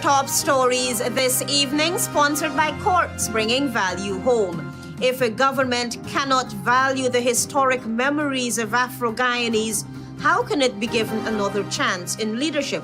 top stories this evening, sponsored by Courts, bringing value home. If a government cannot value the historic memories of Afro-Guyanese, how can it be given another chance in leadership?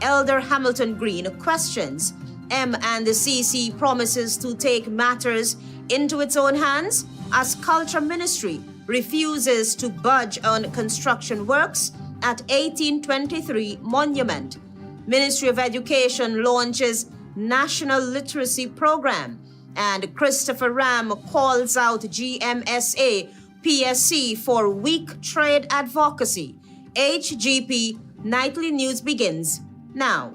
Elder Hamilton Green questions. M&CC promises to take matters into its own hands as Culture Ministry refuses to budge on construction works at 1823 Monument. Ministry of Education launches National Literacy Program, and Christopher Ram calls out GMSA PSC for weak trade advocacy. HGP Nightly News begins now.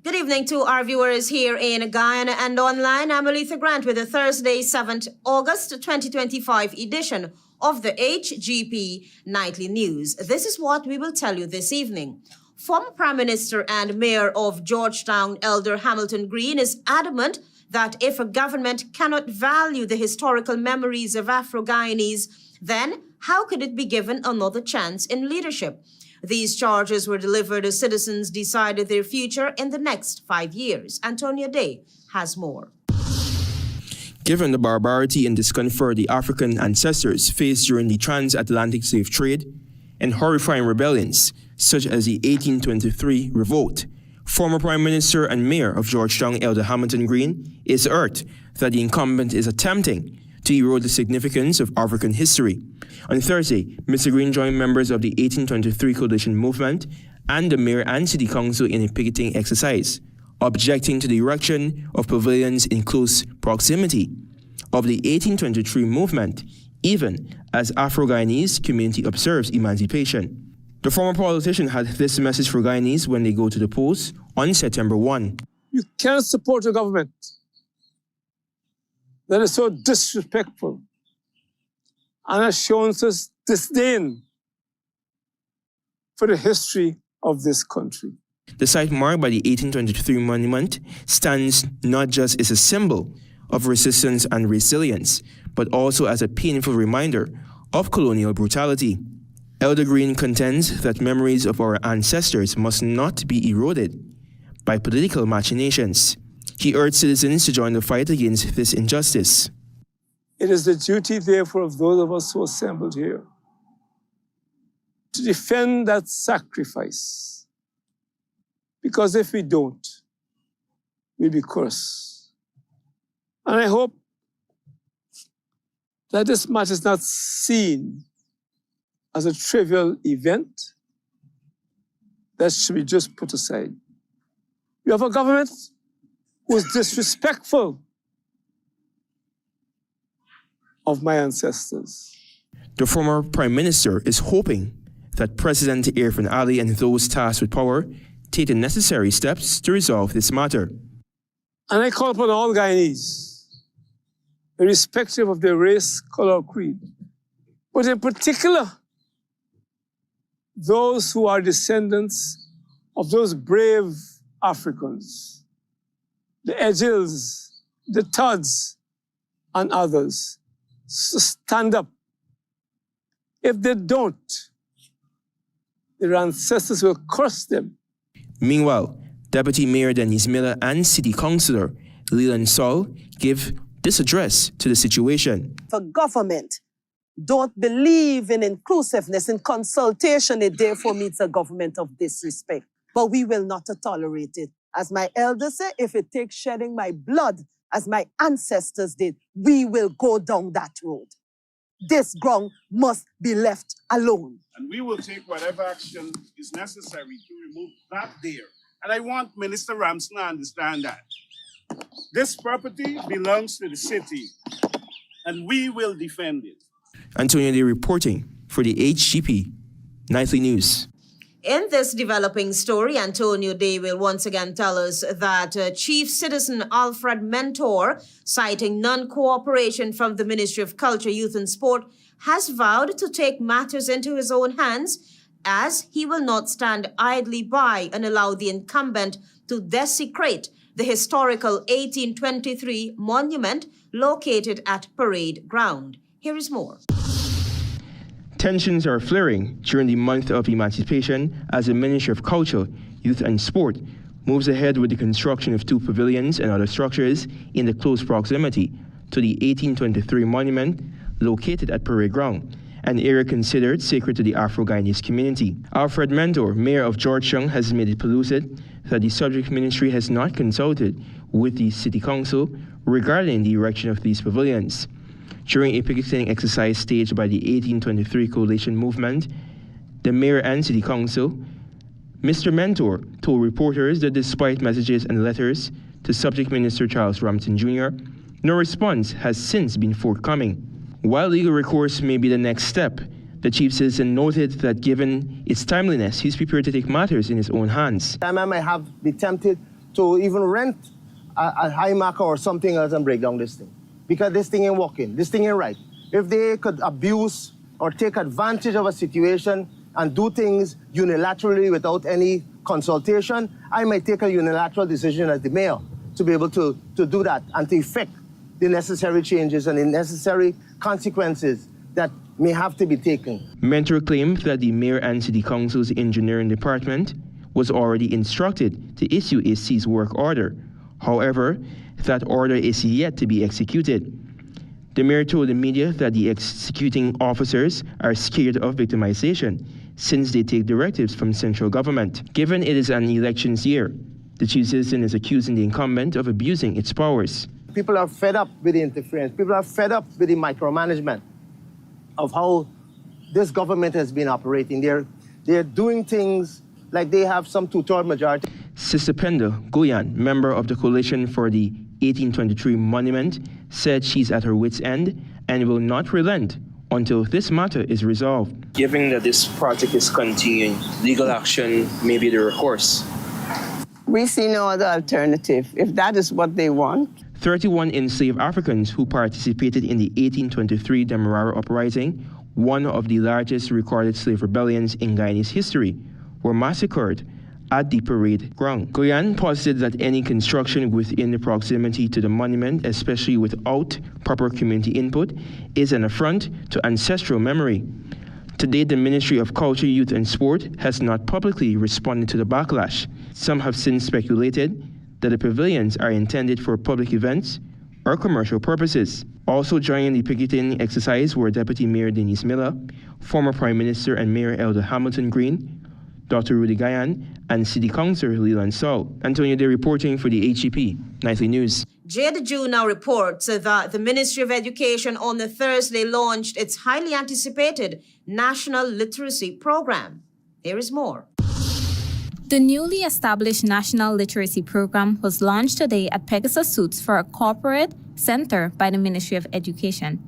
Good evening to our viewers here in Guyana and online. I'm ALETHEA Grant with the Thursday, 7th August 2025 edition of the HGP Nightly News. This is what we will tell you this evening. Former Prime Minister and Mayor of Georgetown, Elder Hamilton Green, is adamant that if a government cannot value the historical memories of Afro-Guyanese, then how could it be given another chance in leadership? These charges were delivered as citizens decided their future in the next 5 years. Antonio Day has more. Given the barbarity and discomfort the African ancestors faced during the transatlantic slave trade and horrifying rebellions, such as the 1823 revolt, former Prime Minister and Mayor of Georgetown, Elder Hamilton Green, is irked that the incumbent is attempting to erode the significance of African history. On Thursday, Mr. Green joined members of the 1823 coalition movement and the mayor and city council in a picketing exercise, objecting to the erection of pavilions in close proximity of the 1823 movement, even as Afro-Guyanese community observes emancipation. The former politician had this message for Guyanese when they go to the polls on September 1. You can't support a government that is so disrespectful and has shown such disdain for the history of this country. The site marked by the 1823 monument stands not just as a symbol of resistance and resilience, but also as a painful reminder of colonial brutality. Elder Green contends that memories of our ancestors must not be eroded by political machinations. He urged citizens to join the fight against this injustice. It is the duty, therefore, of those of us who are assembled here to defend that sacrifice. Because if we don't, we'll be cursed. And I hope that this matter is not seen as a trivial event that should be just put aside. We have a government who is disrespectful of my ancestors. The former Prime Minister is hoping that President Irfan Ali and those tasked with power take the necessary steps to resolve this matter. And I call upon all Guyanese, irrespective of their race, color, or creed, but in particular, those who are descendants of those brave Africans, the Edgils, the Tudds, and others, to stand up. If they don't, their ancestors will curse them. Meanwhile, Deputy Mayor Denise Miller and City Councillor Leland Saul give this address to the situation. For government, don't believe in inclusiveness, in consultation, it therefore means a government of disrespect. But we will not tolerate it. As my elders say, if it takes shedding my blood, as my ancestors did, we will go down that road. This ground must be left alone. And we will take whatever action is necessary to remove that there. And I want Minister Ramsden to understand that. This property belongs to the city, and we will defend it. Antonio Day reporting for the HGP Nightly News. In this developing story, Antonio Day will once again tell us that Chief Citizen Alfred Mentor, citing non-cooperation from the Ministry of Culture, Youth and Sport, has vowed to take matters into his own hands as he will not stand idly by and allow the incumbent to desecrate the historical 1823 monument located at Parade Ground. Here is more. Tensions are flaring during the month of emancipation as the Ministry of Culture, Youth and Sport moves ahead with the construction of 2 pavilions and other structures in the close proximity to the 1823 monument located at Parade Ground, an area considered sacred to the Afro-Guyanese community. Alfred Mentor, mayor of Georgetown, has made it pellucid that the subject ministry has not consulted with the city council regarding the erection of these pavilions. During a picketing exercise staged by the 1823 coalition movement, the mayor and city council, Mr. Mentor told reporters that despite messages and letters to subject minister Charles Ramsden Jr., no response has since been forthcoming. While legal recourse may be the next step, the chief citizen noted that given its timeliness, he's prepared to take matters in his own hands. I might be tempted to even rent a high marker or something else and break down this thing. Because this thing ain't working, this thing ain't right. If they could abuse or take advantage of a situation and do things unilaterally without any consultation, I might take a unilateral decision as the mayor to be able to do that and to effect the necessary changes and the necessary consequences that may have to be taken. Mentor claimed that the mayor and city council's engineering department was already instructed to issue a cease work order. However, that order is yet to be executed. The mayor told the media that the executing officers are scared of victimization since they take directives from central government. Given it is an elections year, the chief citizen is accusing the incumbent of abusing its powers. People are fed up with the interference. People are fed up with the micromanagement of how this government has been operating. They're doing things like they have some two-thirds majority. Sister Penda Guyan, member of the Coalition for the 1823 Monument, said she's at her wit's end and will not relent until this matter is resolved. Given that this project is continuing, legal action may be the recourse. We see no other alternative, if that is what they want. 31 enslaved Africans who participated in the 1823 Demerara Uprising, one of the largest recorded slave rebellions in Guyanese history, were massacred at the Parade Ground. Guyana posited that any construction within the proximity to the monument, especially without proper community input, is an affront to ancestral memory. Today, the Ministry of Culture, Youth and Sport has not publicly responded to the backlash. Some have since speculated that the pavilions are intended for public events or commercial purposes. Also joining the picketing exercise were Deputy Mayor Denise Miller, former Prime Minister and Mayor Elder Hamilton Green, Dr. Rudy Guyana, and City Councillor Leland Saul. Antonio Day reporting for the HGP Nightly News. Jade Jew now reports that the Ministry of Education on the Thursday launched its highly anticipated National Literacy Program. Here is more. The newly established National Literacy Program was launched today at Pegasus Suites for a corporate center by the Ministry of Education.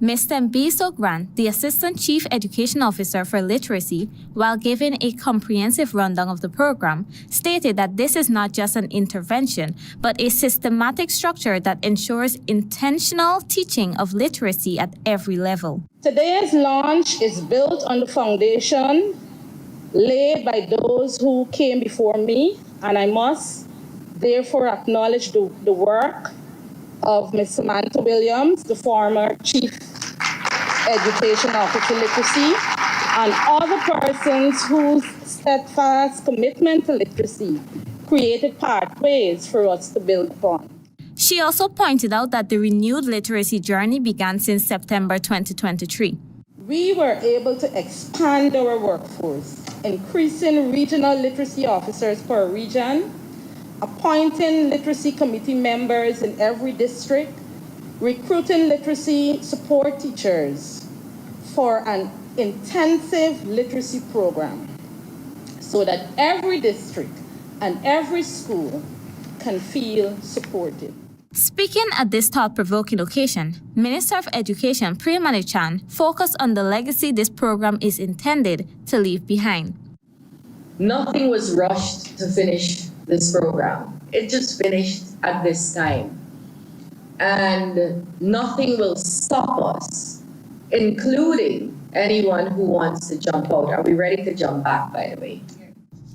Mr. Mbiso Grant, the Assistant Chief Education Officer for Literacy, while giving a comprehensive rundown of the program, stated that this is not just an intervention, but a systematic structure that ensures intentional teaching of literacy at every level. Today's launch is built on the foundation laid by those who came before me, and I must therefore acknowledge the work of Ms. Samantha Williams, the former Chief Education Officer Literacy, and other persons whose steadfast commitment to literacy created pathways for us to build upon. She also pointed out that the renewed literacy journey began since September 2023. We were able to expand our workforce, increasing regional literacy officers per region, appointing literacy committee members in every district, recruiting literacy support teachers for an intensive literacy program so that every district and every school can feel supported. Speaking at this thought-provoking occasion, Minister of Education Priya Manichan focused on the legacy this program is intended to leave behind. Nothing was rushed to finish this program. It just finished at this time. And nothing will stop us, including anyone who wants to jump out. Are we ready to jump back, by the way?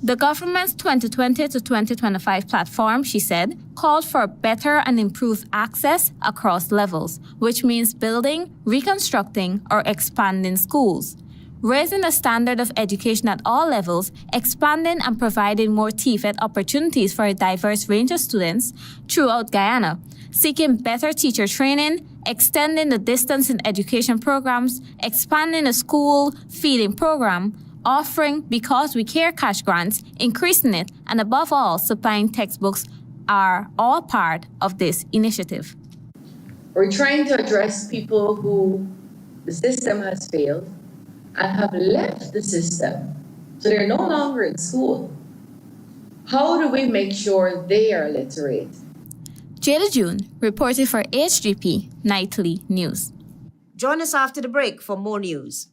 The government's 2020 to 2025 platform, she said, called for better and improved access across levels, which means building, reconstructing, or expanding schools, raising the standard of education at all levels, expanding and providing more TVET opportunities for a diverse range of students throughout Guyana, seeking better teacher training, extending the distance in education programs, expanding the school feeding program, offering Because We Care cash grants, increasing it, and above all, supplying textbooks are all part of this initiative. We're trying to address people who the system has failed and have left the system, so they're no longer in school. How do we make sure they are literate? Jayla June reported for HGP Nightly News. Join us after the break for more news.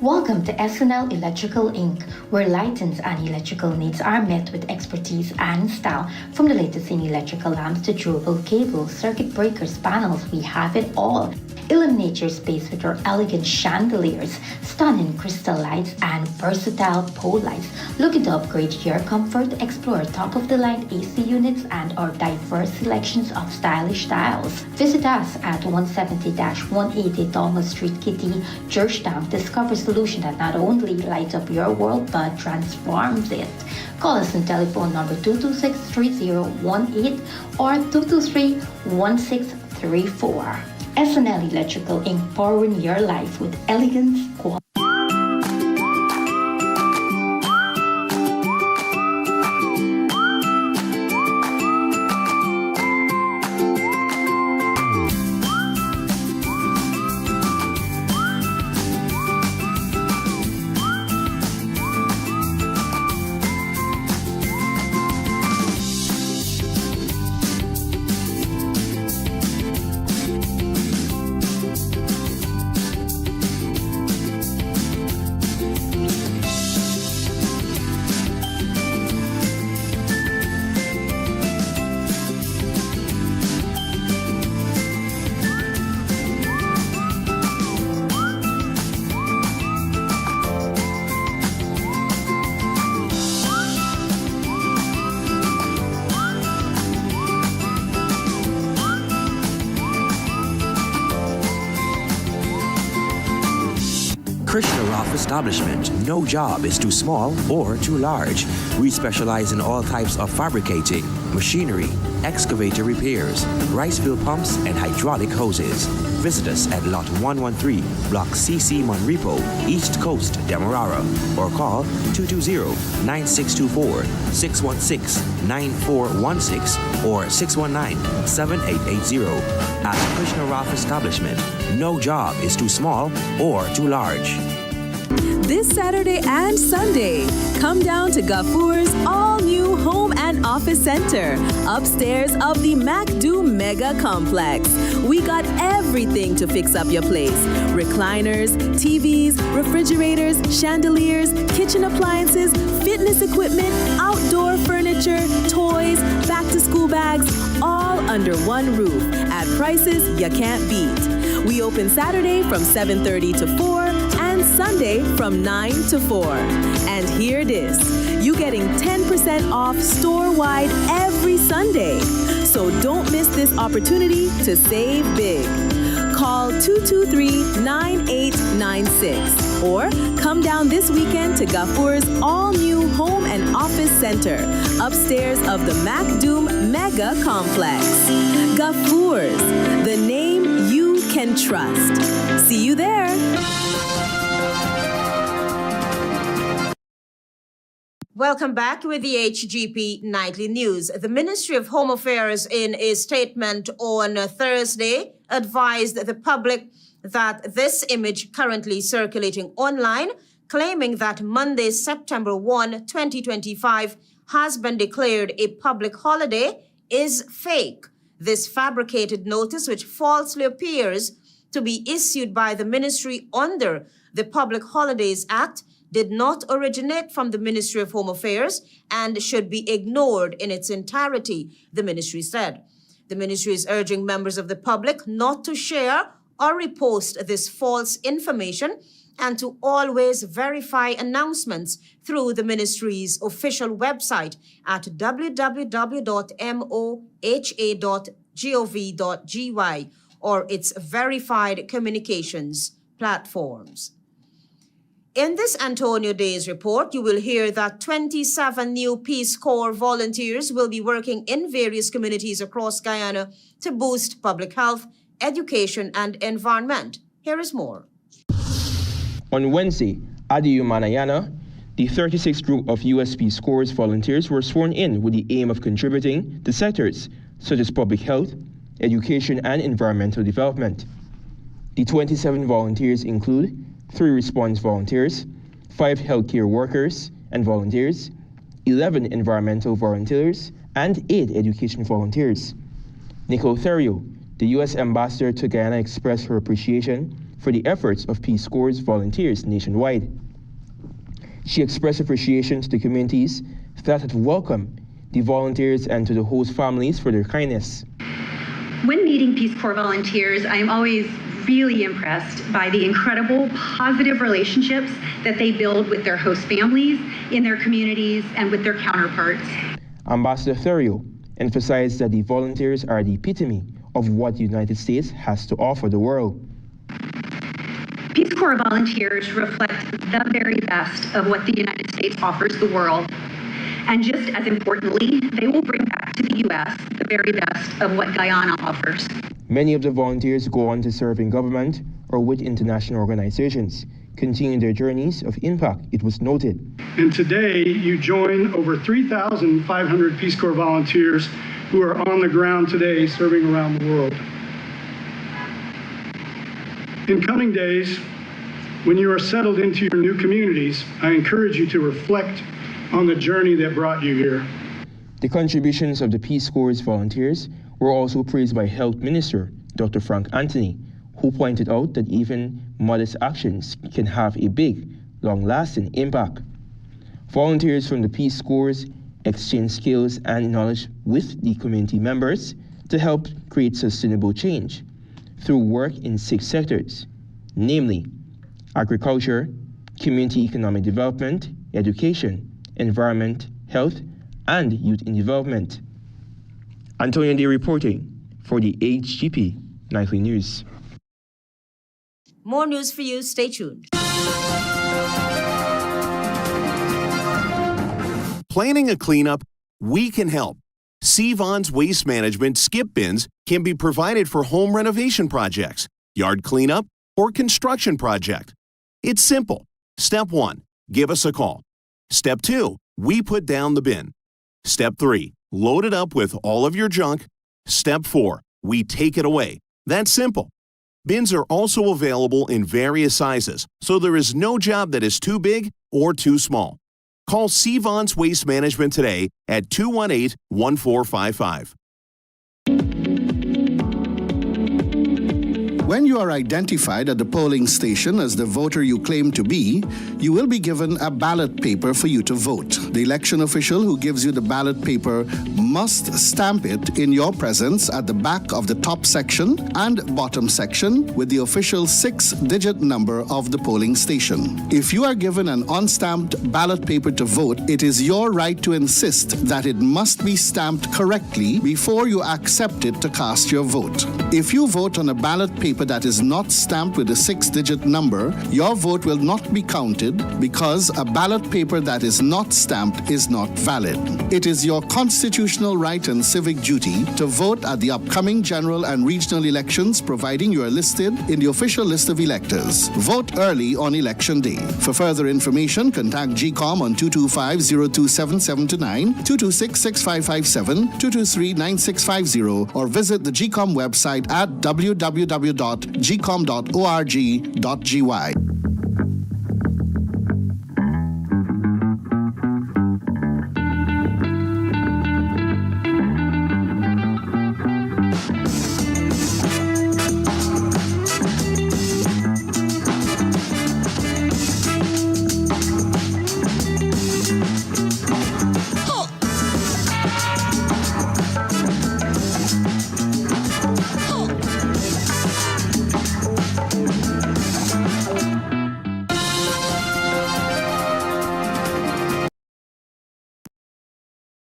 Welcome to SNL Electrical Inc., where lighting and electrical needs are met with expertise and style. From the latest in electrical lamps to durable cables, circuit breakers, panels, we have it all. Illuminate your space with our elegant chandeliers, stunning crystal lights, and versatile pole lights. Looking to upgrade your comfort? Explore top-of-the-line AC units and our diverse selections of stylish styles. Visit us at 170-180 Thomas Street, Kitty, Georgetown. Discover a solution that not only lights up your world but transforms it. Call us on telephone number 226-3018 or 223-1634. SNL Electrical Inc., powering your life with elegance, quality. Krishna Roth Establishment. No job is too small or too large. We specialize in all types of fabricating, machinery, excavator repairs, rice field pumps, and hydraulic hoses. Visit us at Lot 113, Block CC Monrepo, East Coast, Demerara, or call 220-9624, 616-9416, or 619-7880. At Krishna Roth Establishment, no job is too small or too large. This Saturday and Sunday, come down to Gafour's all-new home and office center, upstairs of the MacDo Mega Complex. We got everything to fix up your place. Recliners, TVs, refrigerators, chandeliers, kitchen appliances, fitness equipment, outdoor furniture, toys, back-to-school bags, all under one roof at prices you can't beat. We open Saturday from 7:30 to 4 and Sunday from 9 to 4. And here it is. You getting 10% off store-wide every Sunday. So don't miss this opportunity to save big. Call 223-9896 or come down this weekend to Gafour's all-new home and office center, upstairs of the MacDo Mega Complex. Gafour's, the name you can trust. See you there. Welcome back with the HGP Nightly News. The Ministry of Home Affairs, in a statement on Thursday, advised the public that this image currently circulating online, claiming that Monday, September 1, 2025, has been declared a public holiday, is fake. This fabricated notice, which falsely appears to be issued by the ministry under the Public Holidays Act, did not originate from the Ministry of Home Affairs and should be ignored in its entirety, the ministry said. The ministry is urging members of the public not to share or repost this false information and to always verify announcements through the ministry's official website at www.moha.gov.gy or its verified communications platforms. In this Antonio Days report, you will hear that 27 new Peace Corps volunteers will be working in various communities across Guyana to boost public health, education, and environment. Here is more. On Wednesday, at the Umanayana, the 36th group of U.S. Peace Corps volunteers were sworn in with the aim of contributing to sectors such as public health, education, and environmental development. The 27 volunteers include 3 response volunteers, 5 healthcare workers and volunteers, 11 environmental volunteers, and 8 education volunteers. Nicole Therio, the U.S. ambassador to Guyana, expressed her appreciation for the efforts of Peace Corps volunteers nationwide. She expressed appreciation to the communities that had welcomed the volunteers and to the host families for their kindness. When meeting Peace Corps volunteers, I am always really impressed by the incredible positive relationships that they build with their host families, in their communities, and with their counterparts. Ambassador Therio emphasized that the volunteers are the epitome of what the United States has to offer the world. Peace Corps volunteers reflect the very best of what the United States offers the world. And just as importantly, they will bring back to the U.S. the very best of what Guyana offers. Many of the volunteers go on to serve in government or with international organizations, continuing their journeys of impact, it was noted. And today, you join over 3,500 Peace Corps volunteers who are on the ground today serving around the world. In coming days, when you are settled into your new communities, I encourage you to reflect on the journey that brought you here. The contributions of the Peace Corps volunteers were also praised by Health Minister Dr. Frank Anthony, who pointed out that even modest actions can have a big, long-lasting impact. Volunteers from the Peace Corps exchange skills and knowledge with the community members to help create sustainable change through work in 6 sectors, namely agriculture, community economic development, education, environment, health, and youth in development. Antonio Day reporting for the HGP Nightly News. More news for you. Stay tuned. Planning a cleanup? We can help. Sevon's Waste Management skip bins can be provided for home renovation projects, yard cleanup, or construction project. It's simple. Step 1, give us a call. Step 2, we put down the bin. Step 3, load it up with all of your junk. Step 4, we take it away. That's simple. Bins are also available in various sizes, so there is no job that is too big or too small. Call Sevon's Waste Management today at 218-1455. When you are identified at the polling station as the voter you claim to be, you will be given a ballot paper for you to vote. The election official who gives you the ballot paper must stamp it in your presence at the back of the top section and bottom section with the official 6-digit number of the polling station. If you are given an unstamped ballot paper to vote, it is your right to insist that it must be stamped correctly before you accept it to cast your vote. If you vote on a ballot paper paper that is not stamped with a 6-digit number, your vote will not be counted because a ballot paper that is not stamped is not valid. It is your constitutional right and civic duty to vote at the upcoming general and regional elections, providing you are listed in the official list of electors. Vote early on election day. For further information, contact GCOM on 225-027-729, 226-6557, 223-9650, or visit the GCOM website at www.gcom.org.gy.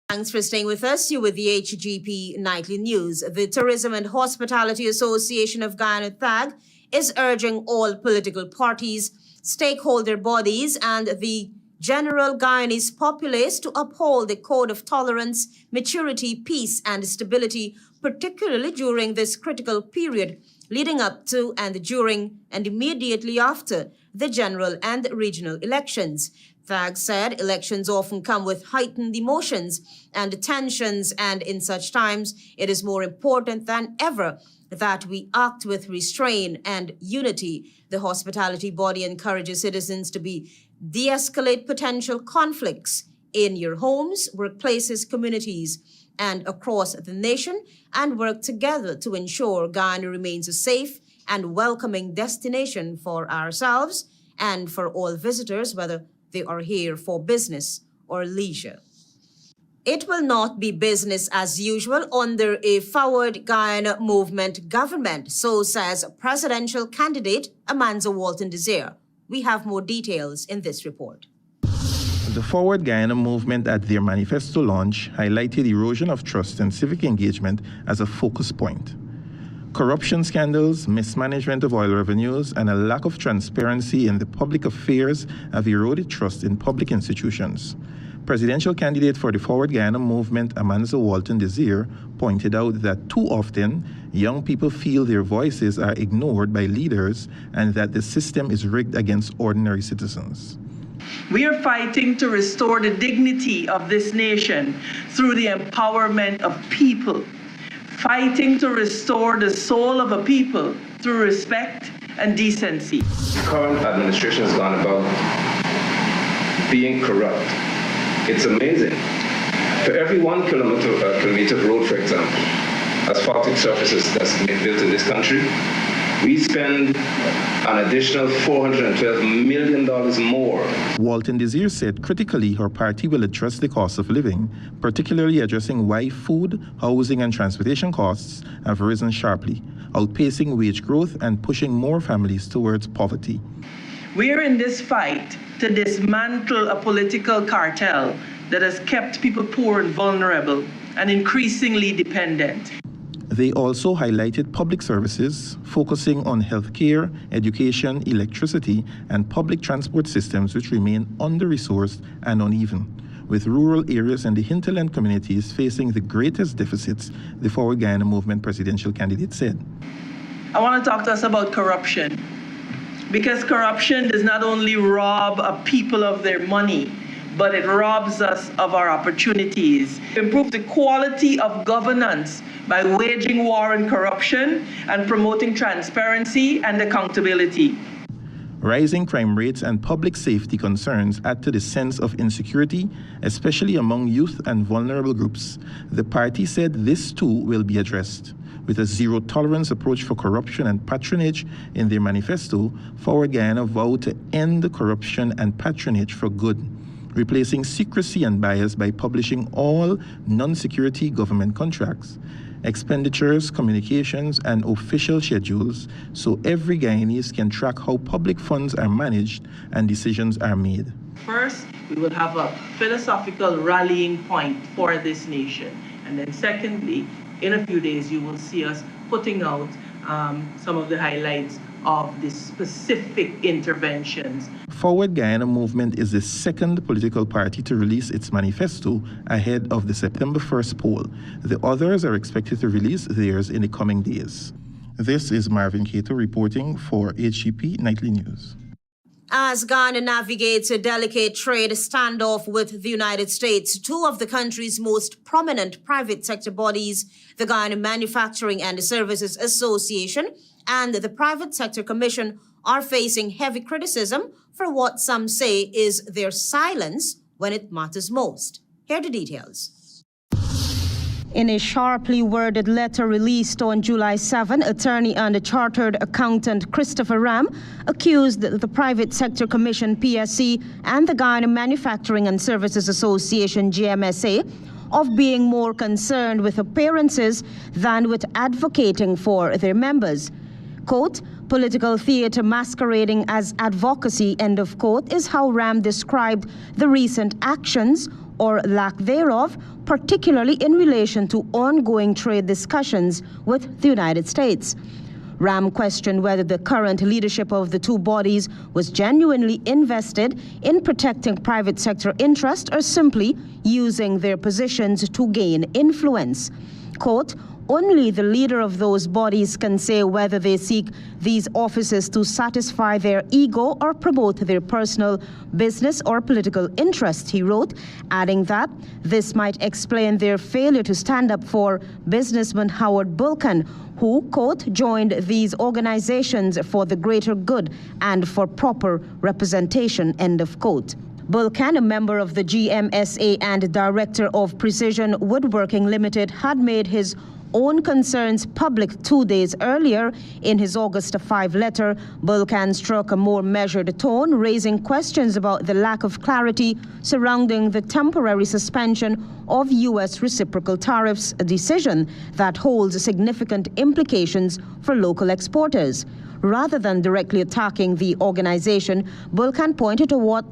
Thanks for staying with us. You're with the HGP Nightly News. The Tourism and Hospitality Association of Guyana, THAG, is urging all political parties, stakeholder bodies, and the general Guyanese populace to uphold the code of tolerance, maturity, peace, and stability, particularly during this critical period leading up to and during and immediately after the general and regional elections. THAG said elections often come with heightened emotions and tensions, and in such times, it is more important than ever that we act with restraint and unity. The hospitality body encourages citizens to de-escalate potential conflicts in your homes, workplaces, communities, and across the nation, and work together to ensure Guyana remains a safe and welcoming destination for ourselves and for all visitors, whether they are here for business or leisure. It will not be business as usual under a Forward Guyana movement government, so says presidential candidate Amanza Walton Desire. We have more details in this report. The Forward Guyana movement at their manifesto launch highlighted erosion of trust and civic engagement as a focus point. Corruption scandals, mismanagement of oil revenues, and a lack of transparency in the public affairs have eroded trust in public institutions. Presidential candidate for the Forward Guyana movement, Amanza Walton Desire, pointed out that too often, young people feel their voices are ignored by leaders and that the system is rigged against ordinary citizens. We are fighting to restore the dignity of this nation through the empowerment of people. Fighting to restore the soul of a people through respect and decency. The current administration has gone about being corrupt. It's amazing. For every 1 kilometer of road, for example, asphaltic surfaces that's been built in this country, we spend an additional $412 million more. Walton Desire said critically her party will address the cost of living, particularly addressing why food, housing, and transportation costs have risen sharply, outpacing wage growth and pushing more families towards poverty. We are in this fight to dismantle a political cartel that has kept people poor and vulnerable and increasingly dependent. They also highlighted public services, focusing on healthcare, education, electricity, and public transport systems which remain under-resourced and uneven, with rural areas and the hinterland communities facing the greatest deficits, the Forward Guyana movement presidential candidate said. I want to talk to us about corruption, because corruption does not only rob a people of their money, but it robs us of our opportunities. Improve the quality of governance by waging war on corruption and promoting transparency and accountability. Rising crime rates and public safety concerns add to the sense of insecurity, especially among youth and vulnerable groups. The party said this too will be addressed. With a zero-tolerance approach for corruption and patronage in their manifesto, Forward Guyana vowed to end corruption and patronage for good, replacing secrecy and bias by publishing all non-security government contracts, expenditures, communications, and official schedules so every Guyanese can track how public funds are managed and decisions are made. First, we will have a philosophical rallying point for this nation. And then secondly, in a few days, you will see us putting out some of the highlights of the specific interventions. Forward Guyana Movement is the second political party to release its manifesto ahead of the September 1st poll. The others are expected to release theirs in the coming days. This is Marvin Cato reporting for HGP Nightly News. As Ghana navigates a delicate trade standoff with the United States, two of the country's most prominent private sector bodies, the Guyana Manufacturing and Services Association and the Private Sector Commission, are facing heavy criticism for what some say is their silence when it matters most. Here are the details. In a sharply worded letter released on July 7, attorney and chartered accountant Christopher Ram accused the Private Sector Commission PSC and the Guyana Manufacturing and Services Association GMSA of being more concerned with appearances than with advocating for their members. Quote, political theater masquerading as advocacy, end of quote, is how Ram described the recent actions or lack thereof, particularly in relation to ongoing trade discussions with the United States. Ram questioned whether the current leadership of the two bodies was genuinely invested in protecting private sector interests or simply using their positions to gain influence. Quote, only the leader of those bodies can say whether they seek these offices to satisfy their ego or promote their personal business or political interest, he wrote, adding that this might explain their failure to stand up for businessman Howard Bulkan, who, quote, joined these organizations for the greater good and for proper representation, end of quote. Bulkan, a member of the GMSA and director of Precision Woodworking Limited, had made his own concerns public 2 days earlier. In his August 5 letter, Bulkan struck a more measured tone, raising questions about the lack of clarity surrounding the temporary suspension of U.S. reciprocal tariffs, a decision that holds significant implications for local exporters. Rather than directly attacking the organization, Bulkan pointed to what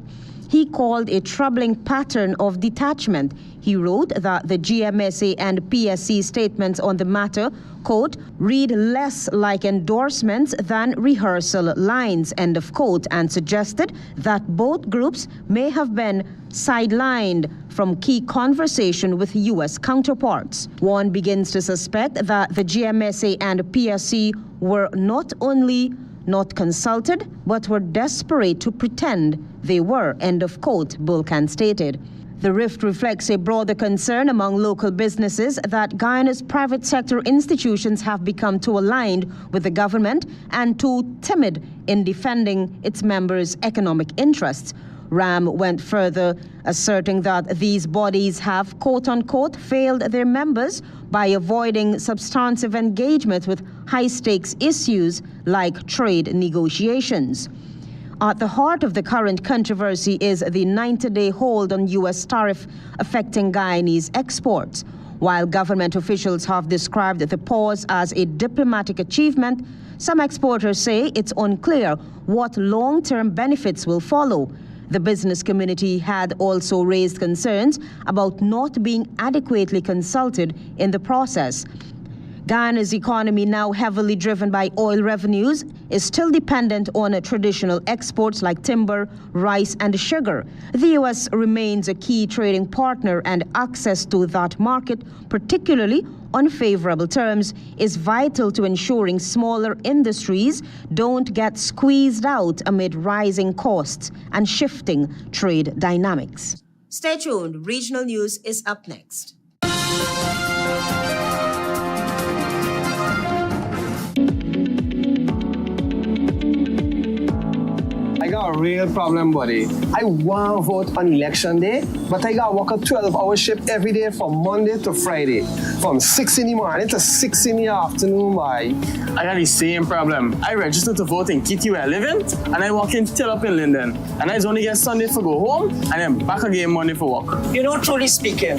he called a troubling pattern of detachment. He wrote that the GMSA and PSC statements on the matter, quote, read less like endorsements than rehearsal lines, end of quote, and suggested that both groups may have been sidelined from key conversation with U.S. counterparts. One begins to suspect that the GMSA and PSC were not only not consulted, but were desperate to pretend they were, end of quote, Bulkan stated. The rift reflects a broader concern among local businesses that Guyana's private sector institutions have become too aligned with the government and too timid in defending its members' economic interests. Ram went further, asserting that these bodies have, quote-unquote, failed their members by avoiding substantive engagement with high-stakes issues like trade negotiations. At the heart of the current controversy is the 90-day hold on U.S. tariff affecting Guyanese exports. While government officials have described the pause as a diplomatic achievement, some exporters say it's unclear what long-term benefits will follow. The business community had also raised concerns about not being adequately consulted in the process. Guyana's economy, now heavily driven by oil revenues, is still dependent on traditional exports like timber, rice, and sugar. The U.S. remains a key trading partner, and access to that market, particularly on favorable terms, is vital to ensuring smaller industries don't get squeezed out amid rising costs and shifting trade dynamics. Stay tuned. Regional News is up next. I got a real problem, buddy. I want to vote on election day, but I got to work a 12-hour shift every day from Monday to Friday, from 6 in the morning to 6 in the afternoon, boy. I got the same problem. I registered to vote in Kitty where I live in, and I walk in till up in Linden. And I only get Sunday to go home, and then back again Monday for work. You know, truly speaking,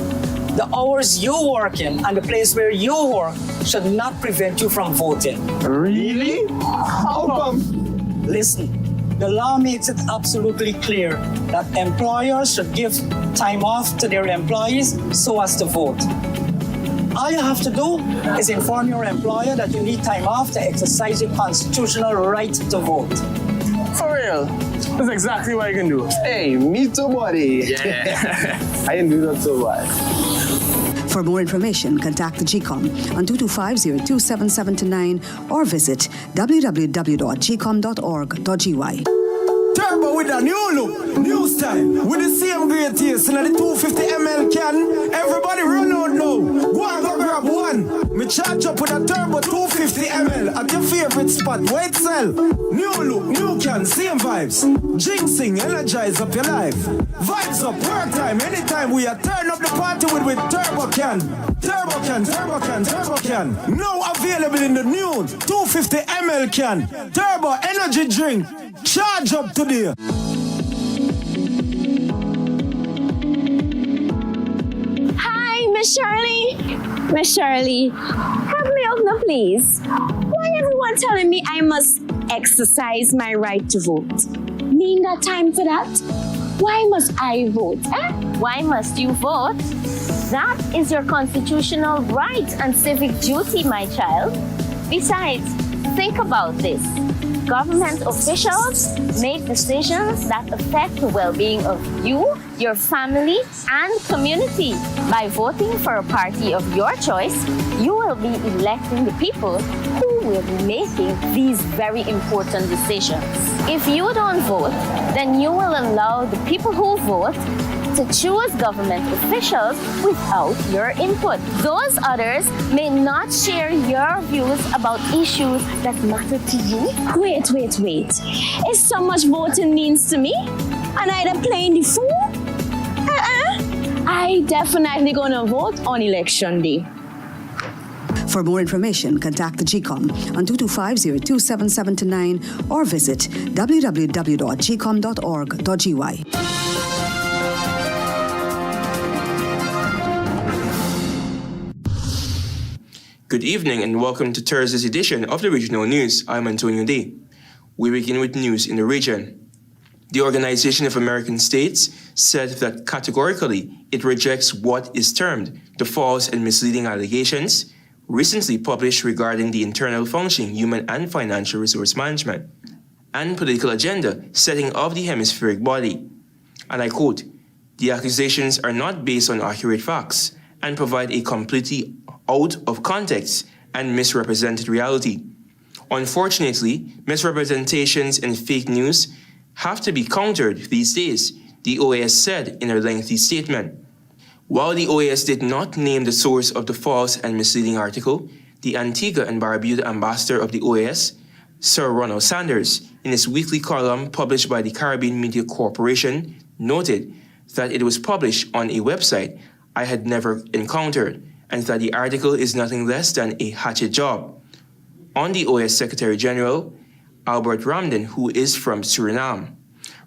the hours you work in and the place where you work should not prevent you from voting. Really? How come? Listen. The law makes it absolutely clear that employers should give time off to their employees so as to vote. All you have to do is inform your employer that you need time off to exercise your constitutional right to vote. For real? That's exactly what I can do. Hey, me too, buddy. Yeah. I didn't do that so bad. For more information, contact the GCOM on 225-027729 or visit www.gcom.org.gy. Turbo with a new look, new style, with the same great taste in the 250 ml can. Everybody run out now. Go and go grab one. Me charge up with a turbo 250 ml at your favorite spot. Wait sell. New look, new can, same vibes. Jinxing, energize up your life. Vibes up, work time, anytime we are turn up the party with turbo can. Turbo can, turbo can, turbo can. Now available in the new 250 ml can. Turbo energy drink. Charge up today. Hi, Miss Shirley. Miss Shirley, help me out now, please. Why everyone telling me I must exercise my right to vote? Me ain't got time for that. Why must I vote? Why must you vote? That is your constitutional right and civic duty, my child. Besides, think about this. Government officials make decisions that affect the well-being of you, your family, and community. By voting for a party of your choice, you will be electing the people who will be making these very important decisions. If you don't vote, then you will allow the people who vote to choose government officials without your input. Those others may not share your views about issues that matter to you. Wait. Is so much voting means to me? And I'm playing the fool? I definitely gonna vote on election day. For more information, contact the GCOM on 225-027729 or visit www.gcom.org.gy. Good evening and welcome to Thursday's edition of the Regional News. I'm Antonio Day. We begin with news in the region. The Organization of American States said that categorically it rejects what is termed the false and misleading allegations recently published regarding the internal functioning, human and financial resource management and political agenda setting of the hemispheric body. And I quote, "The accusations are not based on accurate facts and provide a completely out of context and misrepresented reality. Unfortunately, misrepresentations and fake news have to be countered these days," the OAS said in a lengthy statement. While the OAS did not name the source of the false and misleading article, the Antigua and Barbuda ambassador of the OAS, Sir Ronald Sanders, in his weekly column published by the Caribbean Media Corporation, noted that it was published on a website I had never encountered, and that the article is nothing less than a hatchet job on the OAS Secretary General, Albert Ramden, who is from Suriname.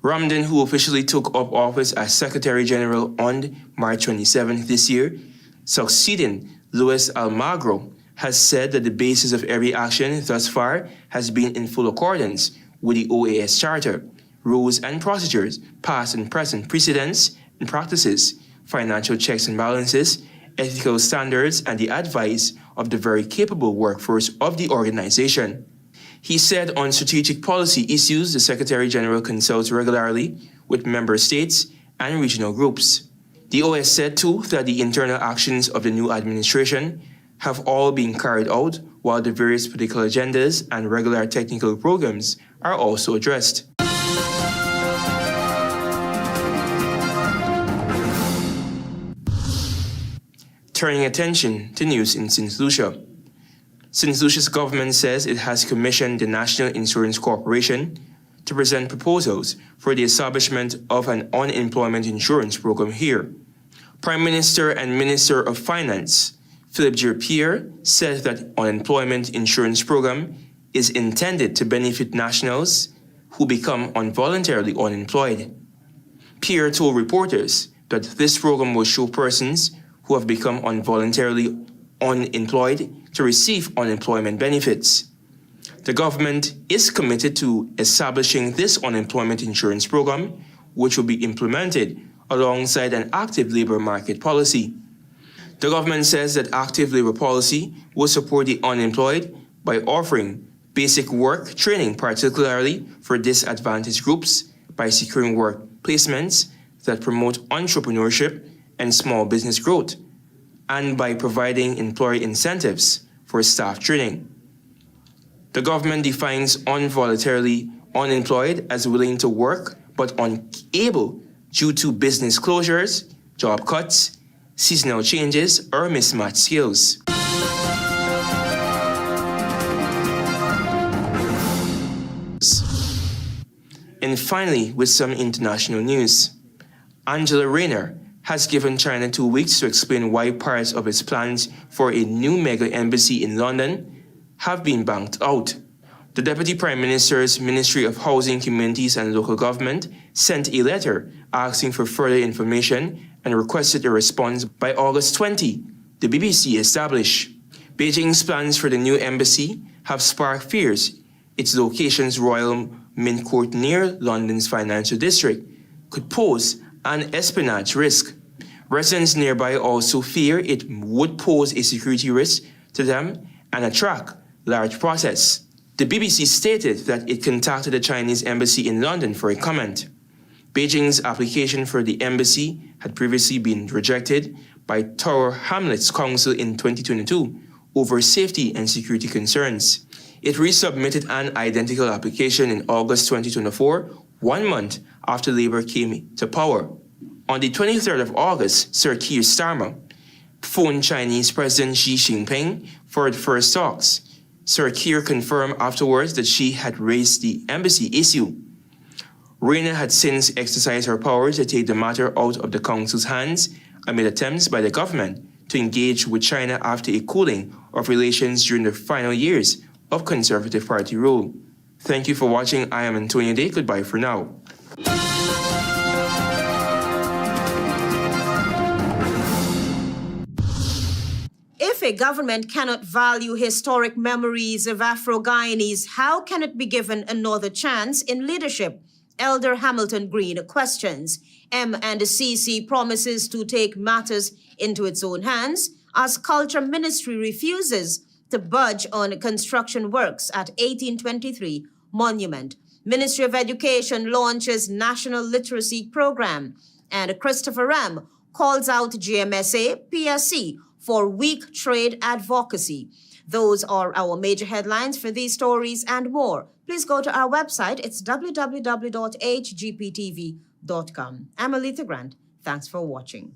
Ramden, who officially took up office as Secretary General on March 27th this year, succeeding Luis Almagro, has said that the basis of every action thus far has been in full accordance with the OAS Charter, rules and procedures, past and present precedents and practices, financial checks and balances, ethical standards, and the advice of the very capable workforce of the organization. He said on strategic policy issues, the Secretary General consults regularly with member states and regional groups. The OAS said too that the internal actions of the new administration have all been carried out, while the various political agendas and regular technical programs are also addressed. Turning attention to news in St. Lucia. St. Lucia's government says it has commissioned the National Insurance Corporation to present proposals for the establishment of an unemployment insurance program here. Prime Minister and Minister of Finance, Philip J. Pierre, said that unemployment insurance program is intended to benefit nationals who become involuntarily unemployed. Pierre told reporters that this program will show persons who have become involuntarily unemployed to receive unemployment benefits. The government is committed to establishing this unemployment insurance program, which will be implemented alongside an active labor market policy. The government says that active labor policy will support the unemployed by offering basic work training, particularly for disadvantaged groups, by securing work placements that promote entrepreneurship and small business growth, and by providing employer incentives for staff training. The government defines involuntarily unemployed as willing to work but unable due to business closures, job cuts, seasonal changes, or mismatched skills. And finally, with some international news, Angela Rayner has given China 2 weeks to explain why parts of its plans for a new mega embassy in London have been banked out. The Deputy Prime Minister's Ministry of Housing, Communities and Local Government sent a letter asking for further information and requested a response by August 20, the BBC established. Beijing's plans for the new embassy have sparked fears its location's Royal Mint Court near London's financial district could pose an espionage risk. Residents nearby also fear it would pose a security risk to them and attract large protests. The BBC stated that it contacted the Chinese embassy in London for a comment. Beijing's application for the embassy had previously been rejected by Tower Hamlets Council in 2022 over safety and security concerns. It resubmitted an identical application in August 2024, 1 month after Labour came to power. On the 23rd of August, Sir Keir Starmer phoned Chinese President Xi Jinping for the first talks. Sir Keir confirmed afterwards that she had raised the embassy issue. Rayner had since exercised her power to take the matter out of the council's hands amid attempts by the government to engage with China after a cooling of relations during the final years of Conservative Party rule. Thank you for watching. I am Antonio Day. Goodbye for now. If a government cannot value historic memories of Afro-Guyanese, how can it be given another chance in leadership? Elder Hamilton Green questions. M&CC promises to take matters into its own hands as Culture Ministry refuses to budge on construction works at 1823 Monument. Ministry of Education launches National Literacy Program. And Christopher Ram calls out GMSA, PSC for weak trade advocacy. Those are our major headlines. For these stories and more, please go to our website. It's www.hgptv.com. I'm ALETHEA Grant. Thanks for watching.